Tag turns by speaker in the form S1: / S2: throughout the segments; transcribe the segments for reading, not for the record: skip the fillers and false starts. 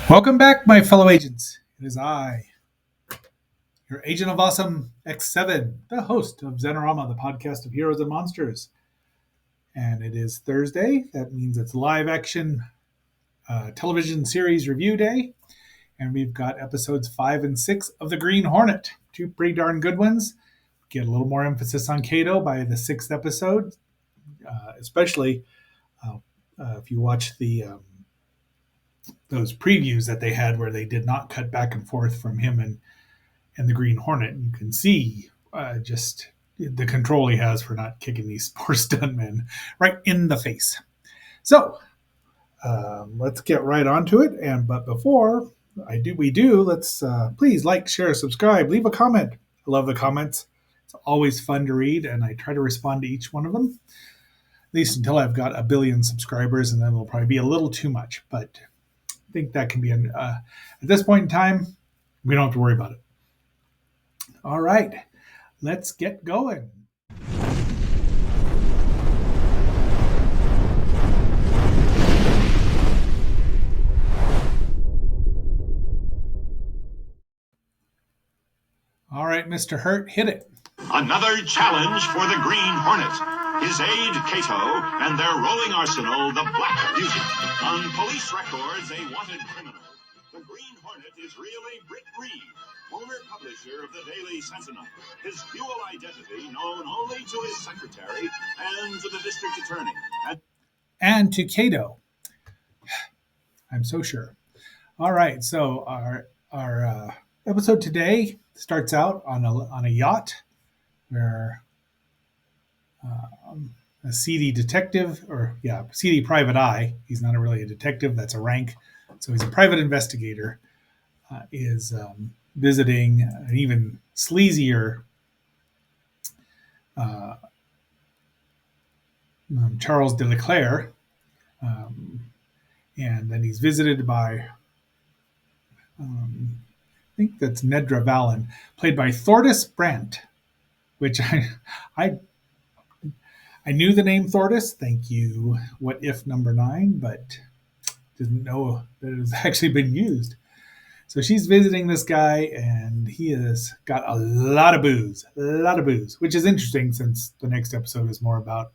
S1: Welcome back, my fellow agents. It is I, your Agent of Awesome X7, the host of Zenorama, the podcast of heroes and monsters. And it is Thursday. That means it's live action television series review day. And we've got episodes 5 and 6 of The Green Hornet. Two pretty darn good ones. Get a little more emphasis on Kato by the 6th episode, especially if you watch those previews that they had where they did not cut back and forth from him and the Green Hornet. You can see just the control he has for not kicking these poor stuntmen right in the face. So let's get right onto it. But before we do, let's please like, share, subscribe, leave a comment. I love the comments. It's always fun to read, and I try to respond to each one of them. At least until I've got a billion subscribers, and then it'll probably be a little too much. But I think that can be at this point in time, we don't have to worry about it. All right, let's get going. All right, Mr. Hurt, hit it.
S2: Another challenge for the Green Hornet, his aide Kato, and their rolling arsenal, the Black Beauty. On police records, a wanted criminal. The Green Hornet is really Britt Reed, owner publisher of the Daily Sentinel. His dual identity known only to his secretary and to the district attorney.
S1: And to Kato. I'm so sure. All right, so our episode today starts out on a yacht where a seedy detective, seedy private eye. He's not really a detective; that's a rank. So he's a private investigator. Is visiting an even sleazier Charles de Leclerc, and then he's visited by I think that's Nedra Valen, played by Thordis Brandt, which I knew the name Thordis. Thank you, What If number 9, but didn't know that it has actually been used. So she's visiting this guy, and he has got a lot of booze, which is interesting since the next episode is more about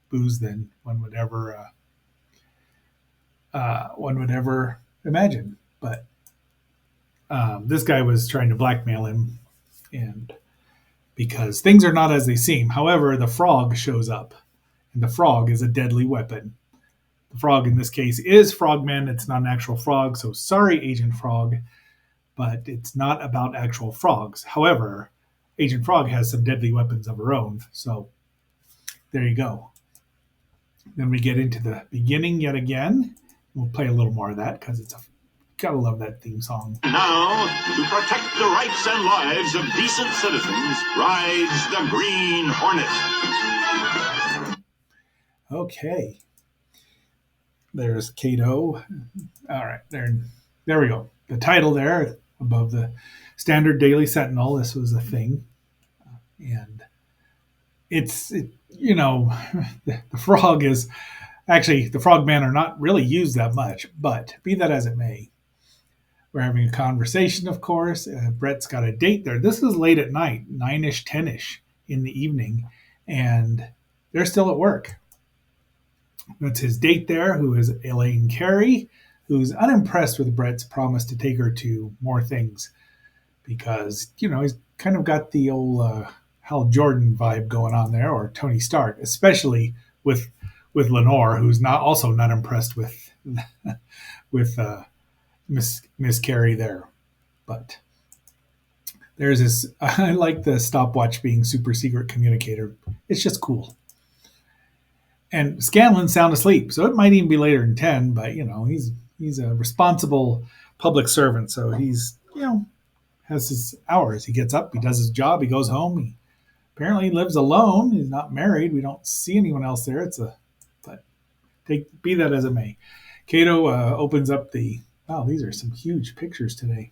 S1: booze than one would ever imagine. But this guy was trying to blackmail him, and because things are not as they seem. However, the frog shows up, and the frog is a deadly weapon. The frog in this case is Frogman. It's not an actual frog, so sorry, Agent Frog, but it's not about actual frogs. However, Agent Frog has some deadly weapons of her own, so there you go. Then we get into the beginning yet again. We'll play a little more of that because gotta love that theme song.
S2: Now, to protect the rights and lives of decent citizens, rides the Green Hornet.
S1: Okay. There's Kato. All right, there we go. The title there above the standard Daily Sentinel. This was a thing, and the frog is actually the frogmen are not really used that much. But be that as it may, we're having a conversation. Of course, Brett's got a date there. This is late at night, 9ish, 10ish in the evening, and they're still at work. That's his date there, who is Elaine Carey, who's unimpressed with Brett's promise to take her to more things because, he's kind of got the old Hal Jordan vibe going on there, or Tony Stark, especially with Lenore, who's also not impressed with Miss Carey there. But there's this, I like the stopwatch being super secret communicator. It's just cool. And Scanlan's sound asleep, so it might even be later than 10, but, he's a responsible public servant, so he's, has his hours. He gets up, he does his job, he goes home. He apparently lives alone. He's not married. We don't see anyone else there. Be that as it may. Kato opens up wow, these are some huge pictures today.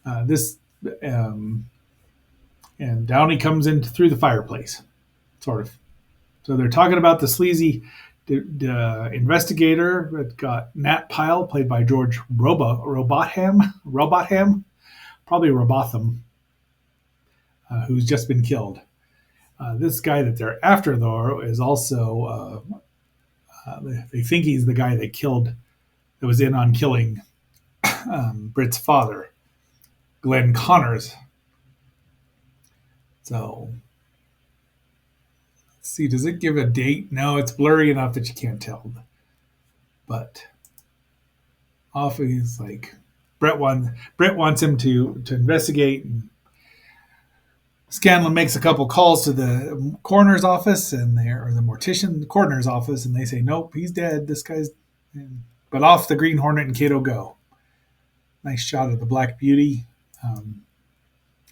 S1: And Downey comes in through the fireplace, sort of. So they're talking about the sleazy The investigator got Nat Pyle, played by George Robotham, probably Robotham, who's just been killed. This guy that they're after, though, is also they think he's the guy that was in on killing Britt's father, Glenn Connors. So, let's see, does it give a date? No, it's blurry enough that you can't tell. But off he's like Brett wants him to investigate. And Scanlon makes a couple calls to the coroner's office or the coroner's office, and they say, nope, he's dead. This guy's. But off the Green Hornet and Kato go. Nice shot of the Black Beauty. And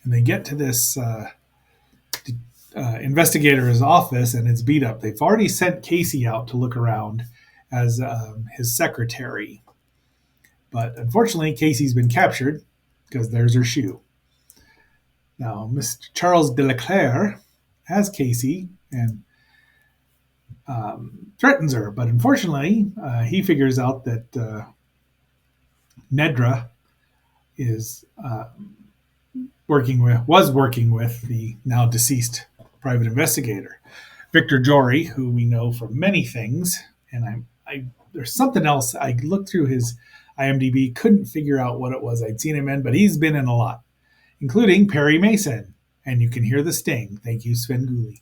S1: they get to this investigator's office, and it's beat up. They've already sent Casey out to look around as his secretary. But unfortunately, Casey's been captured because there's her shoe. Now, Mr. Charles Deleclerc has Casey and threatens her, but unfortunately, he figures out that Nedra was working with the now deceased private investigator, Victor Jory, who we know from many things. And there's something else. I looked through his IMDb, couldn't figure out what it was I'd seen him in, but he's been in a lot, including Perry Mason. And you can hear the sting. Thank you, Sven Gulli.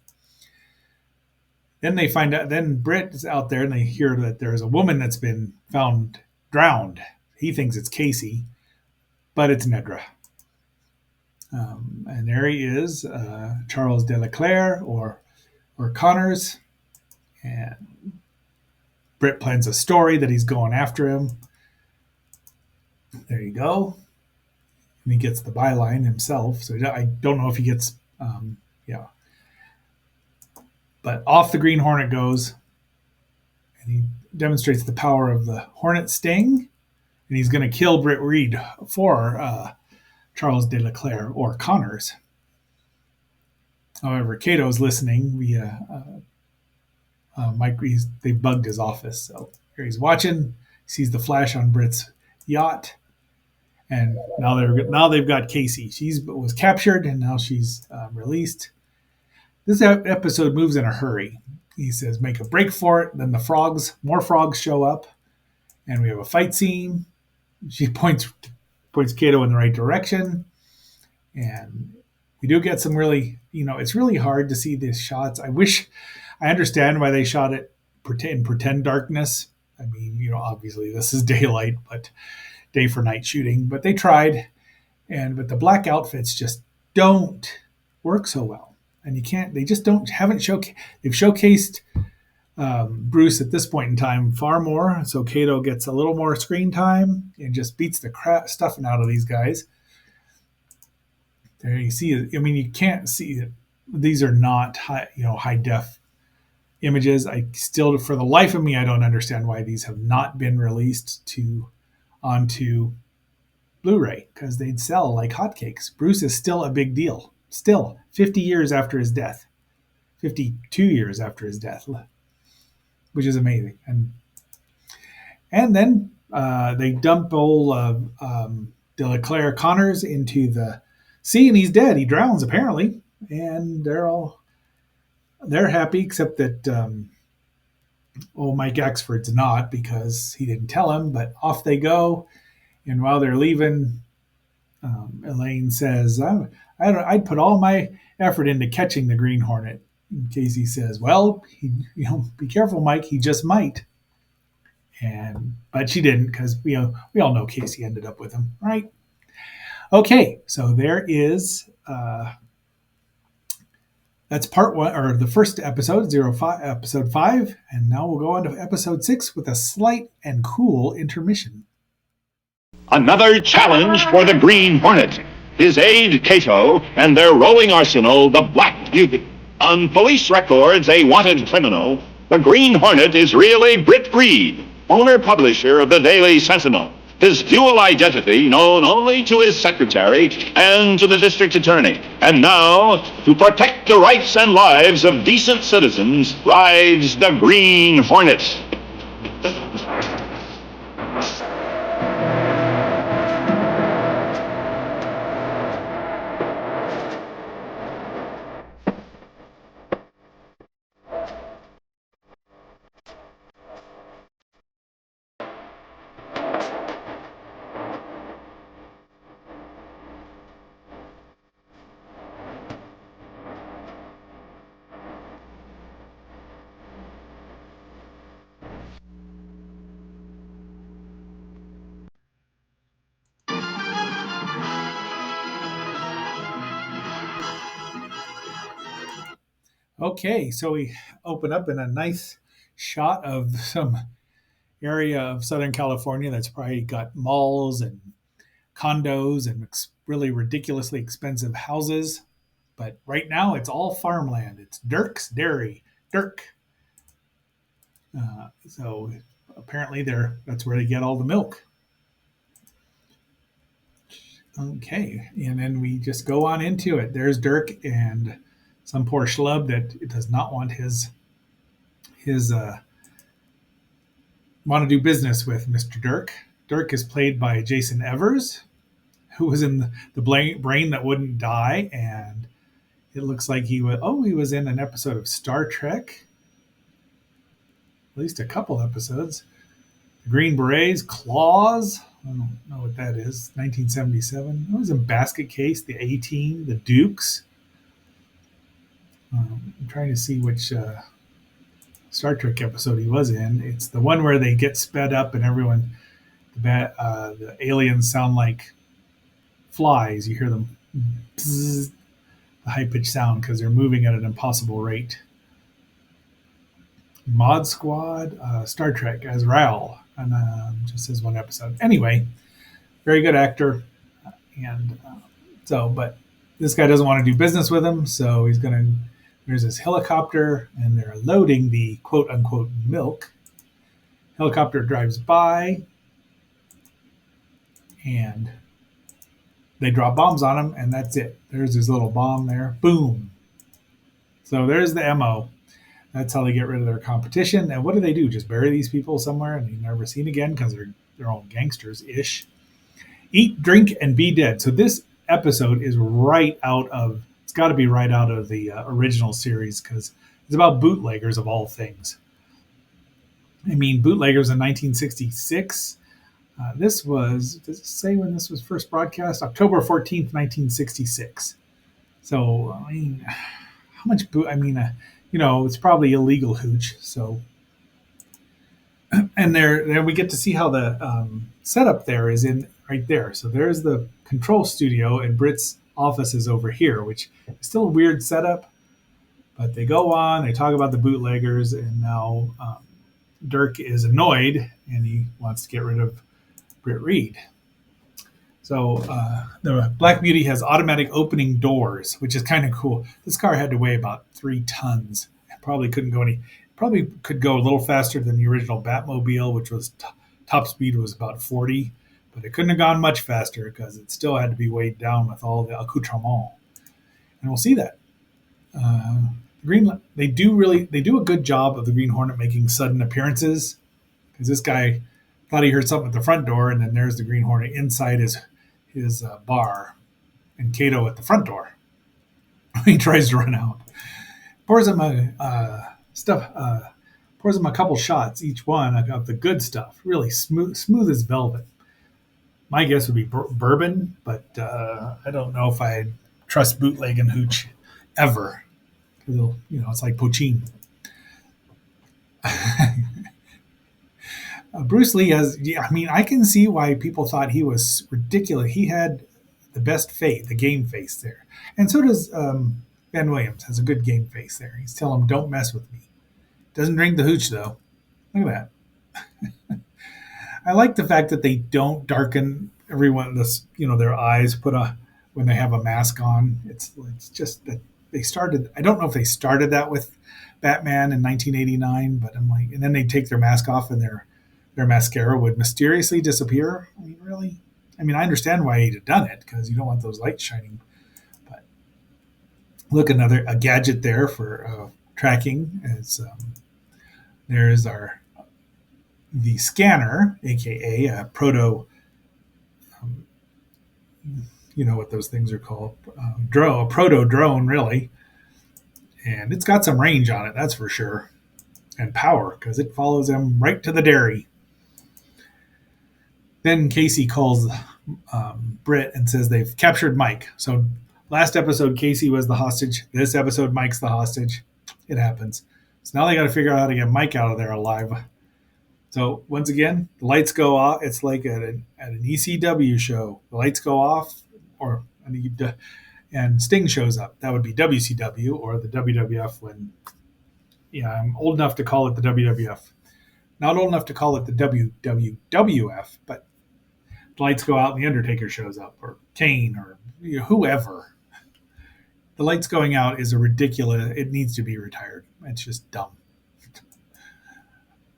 S1: Then they find out, then Britt is out there and they hear that there's a woman that's been found drowned. He thinks it's Casey, but it's Nedra. And there he is, Charles Deleclerc or Connors. And Britt plans a story that he's going after him. There you go. And he gets the byline himself. So I don't know if he gets, But off the Green Hornet goes, and he demonstrates the power of the Hornet sting, and he's going to kill Britt Reed for Charles Deleclerc or Connors. However, Cato's listening via Mike. They bugged his office, so here he's watching. Sees the flash on Britt's yacht, and now they've got Casey. She was captured, and now she's released. This episode moves in a hurry. He says, make a break for it. Then more frogs show up, and we have a fight scene. She points Cato in the right direction. And we do get some really, it's really hard to see these shots. I understand why they shot it in pretend darkness. I mean, obviously this is daylight, but day for night shooting. But they tried, but the black outfits just don't work so well. And they just haven't showcased. They've showcased Bruce at this point in time far more. So Cato gets a little more screen time and just beats the stuffing out of these guys. There you see it. I mean, you can't see it. These are not high def images. I still, for the life of me, I don't understand why these have not been released onto Blu-ray, because they'd sell like hotcakes. Bruce is still a big deal. Still, 50 years after his death, 52 years after his death, which is amazing. And then they dump old Deleclerc Connors into the sea, and he's dead. He drowns apparently, and they're happy, except that Mike Axford's not, because he didn't tell him. But off they go, and while they're leaving, Elaine says, I'd put all my effort into catching the Green Hornet. And Casey says, well, be careful, Mike. He just might. But she didn't, because we all know Casey ended up with him, right? Okay, so there is that's part one, or the first episode, episode 5, and now we'll go on to episode 6 with a slight and cool intermission.
S2: Another challenge for the Green Hornet, his aide Cato, and their rolling arsenal, the Black Beauty. On police records, a wanted criminal, the Green Hornet is really Britt Reed, owner-publisher of the Daily Sentinel. his dual identity known only to his secretary and to the district attorney. And now, to protect the rights and lives of decent citizens, rides the Green Hornet.
S1: Okay, so we open up in a nice shot of some area of Southern California that's probably got malls and condos and really ridiculously expensive houses. But right now, it's all farmland. It's Dirk's Dairy. Dirk. So apparently, that's where they get all the milk. Okay, and then we just go on into it. There's Dirk and some poor schlub that does not want his want to do business with Mr. Dirk. Dirk is played by Jason Evers, who was in the brain that wouldn't die, and it looks like he was in an episode of Star Trek, at least a couple episodes. The Green Berets, Claws. I don't know what that is. 1977. It was in Basket Case, the A-Team, the Dukes. I'm trying to see which Star Trek episode he was in. It's the one where they get sped up and the aliens sound like flies. You hear them, bzzz, the high pitched sound because they're moving at an impossible rate. Mod Squad, Star Trek as Raoul, and just as one episode. Anyway, very good actor, and but this guy doesn't want to do business with him, so he's gonna. There's this helicopter, and they're loading the quote unquote milk. Helicopter drives by, and they drop bombs on him, and that's it. There's his little bomb there. Boom. So there's the MO. That's how they get rid of their competition. And what do they do? Just bury these people somewhere and they're never seen again because they're all gangsters ish. Eat, drink, and be dead. So this episode is it's got to be right out of the original series because it's about bootleggers of all things. I mean, bootleggers in 1966. Does it say when this was first broadcast? October 14th, 1966. So, I mean, how much it's probably illegal hooch. So, and there we get to see how the setup there is in right there. So there's the control studio, and Britt's office is over here, which is still a weird setup. But they go on, they talk about the bootleggers, and now Dirk is annoyed and he wants to get rid of Britt Reed. So the Black Beauty has automatic opening doors, which is kind of cool. This car had to weigh about 3 tons. It probably could go a little faster than the original Batmobile, which was top speed was about 40, but it couldn't have gone much faster because it still had to be weighed down with all the accoutrement. And we'll see that. They do a good job of the Green Hornet making sudden appearances because this guy thought he heard something at the front door, and then there's the Green Hornet inside his bar, and Kato at the front door. He tries to run out, pours him a couple shots, each one of the good stuff, really smooth as velvet. My guess would be bourbon, but I don't know if I trust bootleg and hooch ever. It's like poaching. Bruce Lee I can see why people thought he was ridiculous. He had the best face, the game face there. And so does Ben Williams, has a good game face there. He's telling him, don't mess with me. Doesn't drink the hooch, though. Look at that. I like the fact that they don't darken their eyes when they have a mask on. It's just that they started, I don't know if they started that with Batman in 1989, but I'm like, and then they take their mask off and their mascara would mysteriously disappear. I mean, really? I mean, I understand why he'd have done it because you don't want those lights shining. But look, another a gadget there for tracking. Is there's our the scanner, aka a proto. Um, you know what those things are called? Drone, a proto drone, really, and it's got some range on it. That's for sure, and power because it follows them right to the dairy. Then Casey calls Britt and says they've captured Mike. So last episode, Casey was the hostage. This episode, Mike's the hostage. It happens. So now they got to figure out how to get Mike out of there alive. So once again, the lights go off. It's like at an ECW show. The lights go off, or and Sting shows up. That would be WCW or the WWF. When yeah, I'm old enough to call it the WWF. Not old enough to call it the WWF, but the lights go out and the Undertaker shows up, or Kane, or whoever. The lights going out is a ridiculous. It needs to be retired. It's just dumb.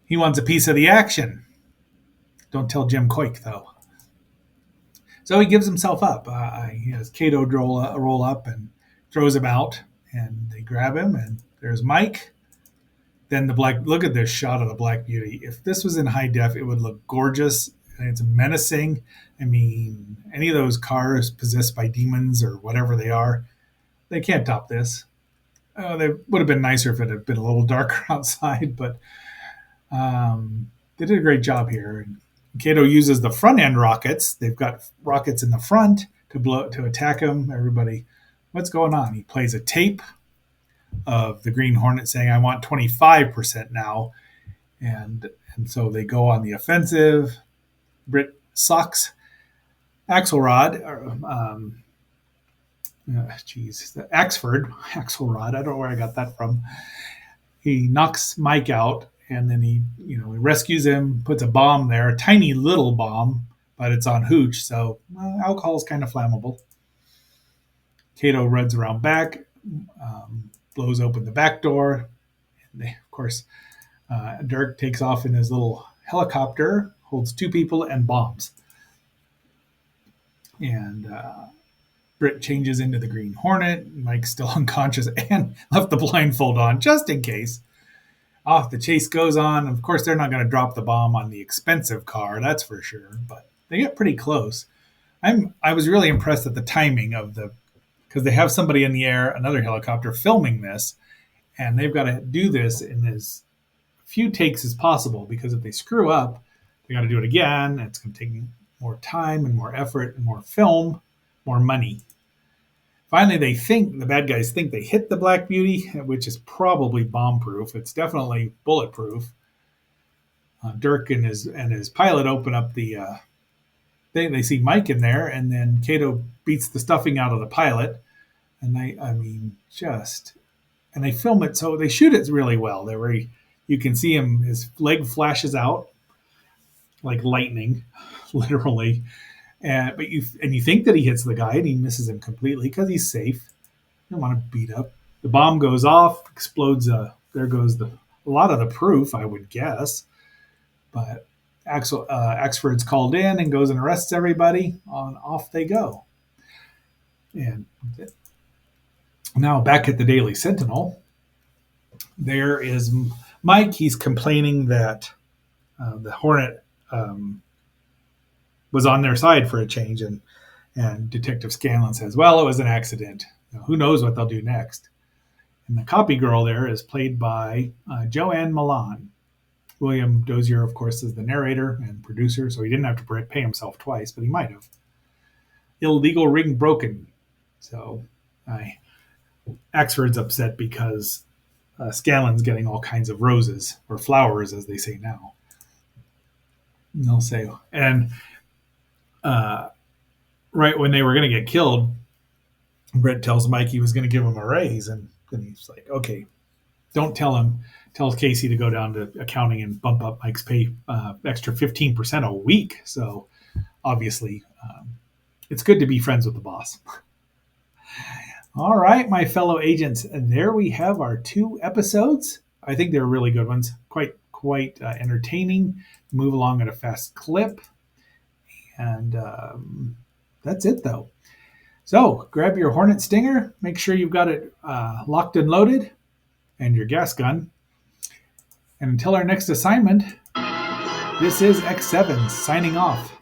S1: He wants a piece of the action. Don't tell Jim Coik though. So he gives himself up. He has Kato roll up and throws him out, and they grab him. And there's Mike. Then the black. Look at this shot of the Black Beauty. If this was in high def, it would look gorgeous. And it's menacing. I mean, any of those cars possessed by demons or whatever they are, they can't top this. They would have been nicer if it had been a little darker outside, but they did a great job here. And Kato uses the front end rockets. They've got rockets in the front to attack him. Everybody, what's going on? He plays a tape of the Green Hornet saying, "I want 25% now," and so they go on the offensive. Britt socks Axelrod, the Axelrod. I don't know where I got that from. He knocks Mike out, and then he rescues him, puts a bomb there, a tiny little bomb, but it's on hooch, so alcohol is kind of flammable. Kato runs around back, blows open the back door. And of course, Dirk takes off in his little helicopter, holds two people, and bombs. And Britt changes into the Green Hornet. Mike's still unconscious and left the blindfold on just in case. Off the chase goes on. Of course, they're not going to drop the bomb on the expensive car, that's for sure. But they get pretty close. I was really impressed at the timing of because they have somebody in the air, another helicopter, filming this, and they've got to do this in as few takes as possible, because if they screw up, they got to do it again. It's going to take more time and more effort and more film, more money. Finally, the bad guys think they hit the Black Beauty, which is probably bomb-proof. It's definitely bulletproof. Dirk and his pilot open up the thing. They see Mike in there, and then Kato beats the stuffing out of the pilot. And they film it, so they shoot it really well. You can see him, his leg flashes out like lightning, literally. But you think that he hits the guy, and he misses him completely because he's safe. You don't want to beat up. The bomb goes off, explodes. There goes a lot of the proof, I would guess. But Axford's called in and goes and arrests everybody. Off they go. And now back at the Daily Sentinel, there is Mike. He's complaining that the Hornet was on their side for a change, and Detective Scanlon says, "Well, it was an accident. Who knows what they'll do next?" And the copy girl there is played by Joanne Milan. William Dozier, of course, is the narrator and producer, so he didn't have to pay himself twice, but he might have. Illegal ring broken. So Axford's upset because Scanlon's getting all kinds of roses, or flowers, as they say now. And they'll say, and right when they were going to get killed, Brett tells Mike he was going to give him a raise, and then he's like, "Okay, don't tell him." Tells Casey to go down to accounting and bump up Mike's pay extra 15% a week. So obviously, it's good to be friends with the boss. All right, my fellow agents, there we have our 2 episodes. I think they're really good ones. Quite entertaining. Move along at a fast clip. And that's it, though. So grab your Hornet Stinger. Make sure you've got it locked and loaded, and your gas gun. And until our next assignment, this is X7 signing off.